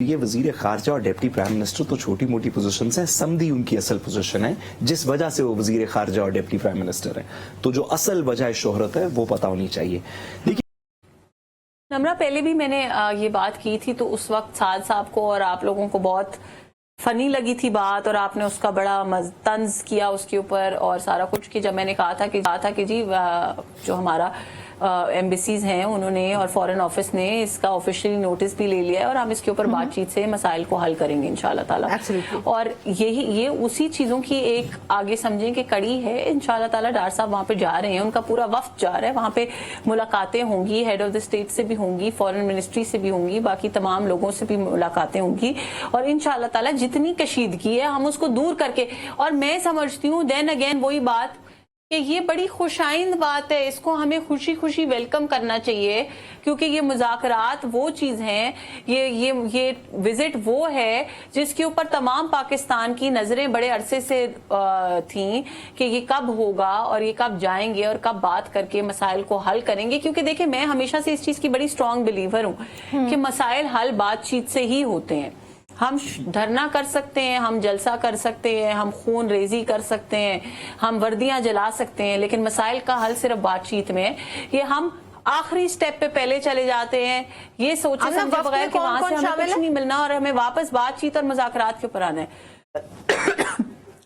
یہ وزیر خارجہ اور ڈپٹی پرائم منسٹر تو چھوٹی موٹی پوزیشنز ہیں، سمدھی ان کی اصل پوزیشن ہے جس وجہ سے وہ وزیر خارجہ اور ڈپٹی پرائم منسٹر ہیں، تو جو اصل وجہ شہرت ہے وہ پتہ ہونی چاہیے۔ نمرہ پہلے بھی میں نے یہ بات کی تھی تو اس وقت سعد صاحب کو اور آپ لوگوں کو بہت فنی لگی تھی بات، اور آپ نے اس کا بڑا طنز کیا اس کے اوپر اور سارا کچھ، کہ جب میں نے کہا تھا کہ جی جو ہمارا ایمبیسیز ہیں انہوں نے اور فورن آفس نے اس کا آفیشلی نوٹس بھی لے لیا ہے اور ہم اس کے اوپر بات چیت سے مسائل کو حل کریں گے انشاءاللہ تعالیٰ۔ اور یہ اسی چیزوں کی ایک آگے سمجھیں کہ کڑی ہے انشاءاللہ تعالیٰ۔ ڈار صاحب وہاں پہ جا رہے ہیں، ان کا پورا وفد جا رہا ہے، وہاں پہ ملاقاتیں ہوں گی، ہیڈ آف دی اسٹیٹ سے بھی ہوں گی، فورن منسٹری سے بھی ہوں گی، باقی تمام لوگوں سے بھی ملاقاتیں ہوں گی، اور انشاءاللہ تعالیٰ جتنی کشیدگی ہے ہم اس کو دور کر کے، اور میں سمجھتی ہوں دین اگین وہی بات کہ یہ بڑی خوشائند بات ہے، اس کو ہمیں خوشی خوشی ویلکم کرنا چاہیے، کیونکہ یہ مذاکرات وہ چیز ہیں، یہ وزٹ وہ ہے جس کے اوپر تمام پاکستان کی نظریں بڑے عرصے سے تھیں کہ یہ کب ہوگا اور یہ کب جائیں گے اور کب بات کر کے مسائل کو حل کریں گے، کیونکہ دیکھیں میں ہمیشہ سے اس چیز کی بڑی اسٹرانگ بلیور ہوں کہ مسائل حل بات چیت سے ہی ہوتے ہیں۔ ہم دھرنا کر سکتے ہیں، ہم جلسہ کر سکتے ہیں، ہم خون ریزی کر سکتے ہیں، ہم وردیاں جلا سکتے ہیں، لیکن مسائل کا حل صرف بات چیت میں ہے۔ یہ ہم آخری سٹیپ پہ پہلے چلے جاتے ہیں یہ سوچے سمجھے بغیر کہ وہاں سے ہمیں کچھ نہیں ملنا اور ہمیں واپس بات چیت اور مذاکرات کے اوپر آنا ہے۔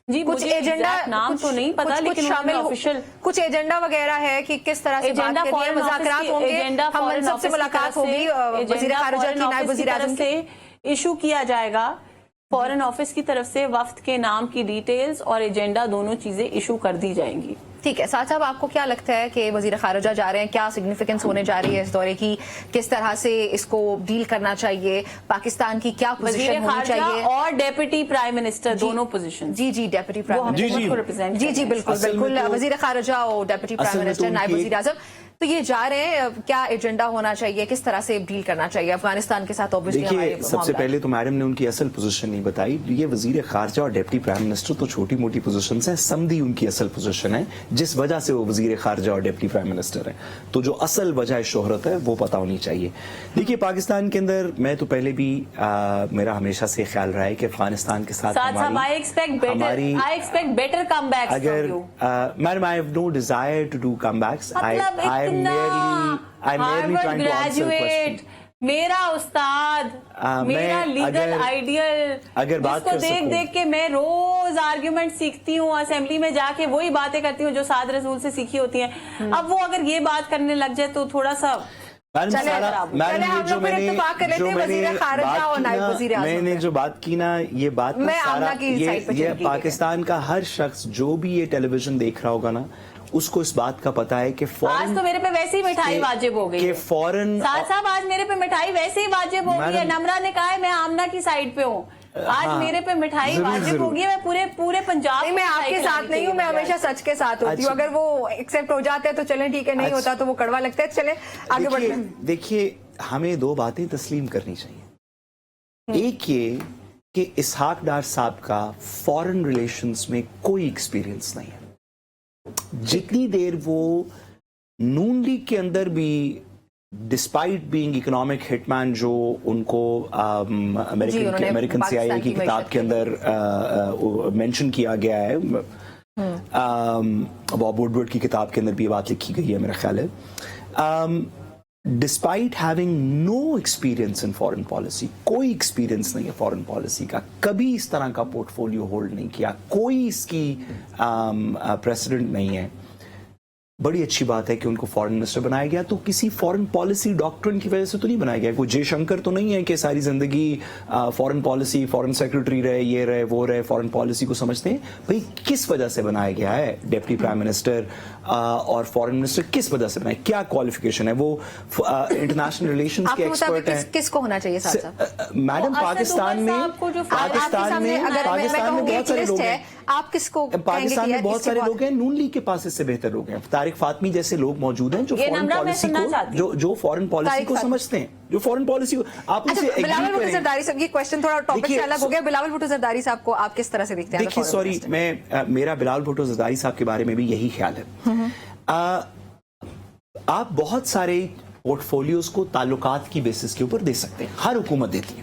جی کچھ ایجنڈا نام تو نہیں پتا، لیکن آفیشل کچھ ایجنڈا وغیرہ ہے کہ کس طرح سے بات کرنی ہے، مذاکرات ہوں گے، ہم سب سے ملاقات ہوگی، وزیر خارجہ کی، نائب وزیر اعظم سے ایشو کیا جائے گا، فورن آفس کی طرف سے وفد کے نام کی ڈیٹیلز اور ایجنڈا دونوں چیزیں ایشو کر دی جائیں گی۔ ٹھیک ہے سعد صاحب، آپ کو کیا لگتا ہے کہ وزیر خارجہ جا رہے ہیں، کیا سگنیفیکنس ہونے جا رہی ہے اس دورے کی، کس طرح سے اس کو ڈیل کرنا چاہیے، پاکستان کی کیا پوزیشن ہونی چاہیے؟ اور ڈیپٹی پرائم منسٹر دونوں پوزیشن، جی ڈیپٹی پرائم منسٹر، جی بالکل وزیر خارجہ اور ڈیپٹی پرائم منسٹر، نائب وزیر اعظم، تو یہ جا رہے ہیں، کیا ایجنڈا ہونا چاہیے، کس طرح سے ڈیل کرنا چاہیے افغانستان کے ساتھ؟ دیکھیے سب سے پہلے تو میڈم نے ان کی اصل پوزیشن نہیں بتائی۔ یہ وزیر خارجہ اور ڈپٹی پرائم منسٹر تو چھوٹی موٹی پوزیشنز ہیں، سمدھی ان کی اصل پوزیشن ہے جس وجہ سے وہ وزیر خارجہ اور ڈپٹی پرائم منسٹر ہیں، تو جو اصل وجہ شہرت ہے وہ پتہ ہونی چاہیے۔ دیکھیے پاکستان کے اندر میں تو پہلے بھی میرا ہمیشہ سے خیال رہا ہے کہ افغانستان کے ساتھ ہماری اگر madam I have no desire to do comebacks, میرا استاد، میرا لیگل آئیڈیل، جس کو دیکھ کے میں روز آرگیومنٹ سیکھتی ہوں، اسمبلی میں جا کے وہی باتیں کرتی ہوں جو سعد رسول سے سیکھی ہوتی ہیں، اب وہ اگر یہ بات کرنے لگ جائے تو تھوڑا سا میں نے جو بات کی نا، یہ بات یہ پاکستان کا ہر شخص جو بھی یہ ٹیلی ویژن دیکھ رہا ہوگا نا، اس کو اس بات کا پتا ہے کہ آج تو میرے پہ ویسے ہی مٹھائی واجب ہو گئی ہے، سعد صاحب آج میرے پہ مٹھائی ویسے ہی واجب ہو گئی ہے۔ نمرہ نے کہا ہے میں آمنہ کی سائڈ پہ ہوں، آج میرے پہ مٹھائی واجب ہوگی ہے، میں پورے پنجاب میں آپ کے ساتھ نہیں ہوں، میں ہمیشہ سچ کے ساتھ ہوتی ہوں، اگر وہ ایکسپٹ ہو جاتے ہیں تو چلیں ٹھیک ہے، نہیں ہوتا تو وہ کڑوا لگتا ہے، چلیں آگے بڑھتے ہیں۔ دیکھیے ہمیں دو باتیں تسلیم کرنی چاہیے، ایک یہ کہ اسحاق ڈار صاحب کا فورن ریلیشنز میں کوئی ایکسپیرینس نہیں ہے، جتنی دیر وہ نون لیگ کے اندر بھی ڈسپائٹ بینگ اکنامک ہٹ مین، جو ان کو امریکن سی آئی اے کی کتاب کے اندر مینشن کیا گیا ہے، باب ووڈورڈ کی کتاب کے اندر بھی یہ بات لکھی گئی ہے میرا خیال ہے، ڈسپائٹ ہیونگ نو ایکسپیرینس ان فورن پالیسی، کوئی ایکسپیرینس نہیں ہے فورن پالیسی کا، کبھی اس طرح کا پورٹ فولیو ہولڈ نہیں کیا، کوئی اس کی پریسیڈنٹ نہیں ہے۔ بڑی اچھی بات ہے کہ ان کو فورن منسٹر بنایا گیا، تو کسی فورن پالیسی ڈاکٹرن کی وجہ سے تو نہیں بنایا گیا، کوئی جے شنکر تو نہیں ہے کہ ساری زندگی فورن پالیسی، فورن سیکرٹری رہے، یہ رہے وہ رہے، فورن پالیسی کو سمجھتے ہیں۔ بھئی کس وجہ سے بنایا گیا ہے ڈپٹی پرائم منسٹر اور فورن منسٹر، کس وجہ سے بنایا، کیا کوالیفیکیشن ہے؟ وہ انٹرنیشنل ریلیشنز کے ایکسپرٹ ہیں۔ کس کو ہونا چاہیے میڈم پاکستان میں بہت سارے لوگ ہیں، آپ کس کو پاکستان میں بہت سارے لوگ ہیں، نون لیگ کے پاس اس سے بہتر لوگ ہیں، طارق فاطمی جیسے لوگ موجود ہیں جو فورن پالیسی کو سمجھتے ہیں، جو فورن پالیسی کو آپ ان سے بلاول بھٹو زرداری صاحب، یہ کویسچن تھوڑا ٹاپک سے الگ ہو گیا، بلاول بھٹو زرداری صاحب کو آپ کس طرح سے دیکھتے ہیں؟ دیکھیے سوری، میرا بلاول بھٹو زرداری صاحب کے بارے میں بھی یہی خیال ہے، آپ بہت سارے پورٹ فولیوز کو تعلقات کی بیسس کے اوپر دے سکتے ہیں، ہر حکومت دیتی ہے،